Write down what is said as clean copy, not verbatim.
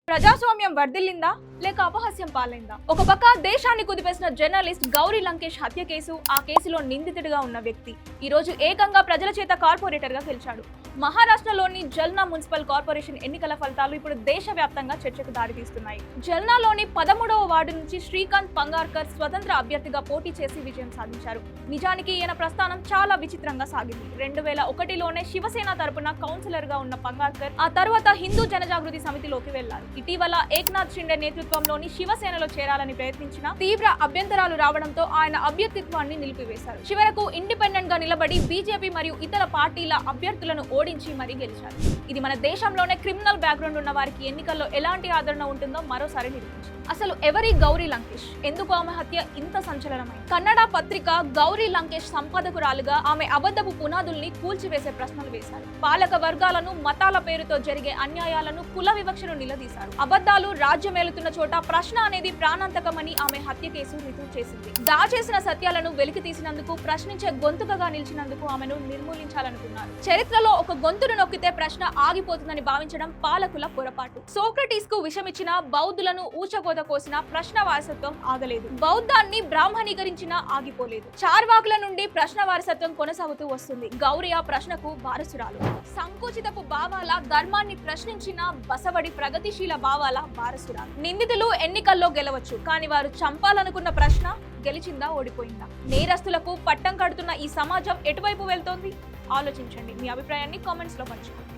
ప్రజాస్వామ్యం వర్ధిల్లిందా లేక అపహాస్యం పాలైందా? ఒక పక్క దేశాన్ని కుదిపేసిన జర్నలిస్ట్ గౌరీ లంకేష్ హత్య కేసు, ఆ కేసులో నిందితుడిగా ఉన్న వ్యక్తి ఈ రోజు ఏకంగా ప్రజల చేత కార్పొరేటర్ గా గెలిచాడు. మహారాష్ట్రలోని జల్నా మున్సిపల్ కార్పొరేషన్ ఎన్నికల ఫలితాలు ఇప్పుడు దేశవ్యాప్తంగా చర్చకు దారితీస్తున్నాయి. జల్నాలోని 13వ వార్డు నుంచి శ్రీకాంత్ పంగార్కర్ స్వతంత్ర అభ్యర్థిగా పోటీ చేసి విజయం సాధించారు. నిజానికి ఈయన ప్రస్థానం చాలా విచిత్రంగా సాగింది. 2001లోనే శివసేన తరపున కౌన్సిలర్ గా ఉన్న పంగార్కర్ ఆ తర్వాత హిందూ జనజాగృతి సమితిలోకి వెళ్లారు. ఇటీవల ఏక్నాథ్ షిండే నేతృత్వంలోని శివసేనలో చేరాలని ప్రయత్నించిన తీవ్ర అభ్యంతరాలు రావడంతో ఆయన అభ్యర్థిత్వాన్ని నిలిపివేశారు. చివరకు ఇండిపెండెంట్ గా నిలబడి బీజేపీ మరియు ఇతర పార్టీల అభ్యర్థులను ఓడించి మరీ గెలిచారు. ఇది మన దేశంలోనే క్రిమినల్ బ్యాక్గ్రౌండ్ ఉన్న వారికి ఎన్నికల్లో ఎలాంటి ఆదరణ ఉంటుందో మరోసారి నిరూపించింది. అసలు ఎవరి గౌరీ లంకేష్? ఎందుకు ఆమె హత్య ఇంత సంచలనమైంది? కన్నడ పత్రిక గౌరీ లంకేష్ సంపాదకురాలుగా ఆమె అబద్ధపు పునాదుల్ని కూల్చివేసే ప్రశ్నలు వేశారు. పాలక వర్గాలను, మతాల పేరుతో జరిగే అన్యాయాలను, కుల వివక్షను నిలదీశారు. అబద్ధాలు రాజ్యమేలుతున్న చోట ప్రశ్న అనేది ప్రాణాంతకమని ఆమె హత్య కేసు రుజువు చేసింది. దాచేసిన సత్యాలను వెలికి తీసినందుకు, ప్రశ్నించే గొంతుకగా నిలిచినందుకు ఆమెను నిర్మూలించాలనుకున్నారు. చరిత్రలో ఒక గొంతును నొక్కితే ప్రశ్న ఆగిపోతుందని భావించడం పాలకుల పొరపాటు. సోక్రటీస్ కు విషమిచ్చిన, బౌద్ధులను ఊచకోత కోసిన ప్రశ్న వారసత్వం ఆగలేదు. బౌద్ధాన్ని బ్రాహ్మణీకరించినా ఆగిపోలేదు. చార్వాకుల నుండి ప్రశ్న వారసత్వం కొనసాగుతూ వస్తుంది. గౌరీ ఆ ప్రశ్నకు వారసురాలు. సంకుచితపు భావాల, ధర్మాన్ని ప్రశ్నించిన బసవడి ప్రగతిశీల భావాల వారసురాలు. నిందితులు ఎన్నికల్లో గెలవచ్చు, కానీ వారు చంపాలనుకున్న ప్రశ్న గెలిచిందా, ఓడిపోయిందా? నేరస్తులకు పట్టం కడుతున్న ఈ సమాజం ఎటువైపు వెళ్తోంది? ఆలోచించండి. మీ అభిప్రాయాన్ని కామెంట్స్ లో పంచుకోండి.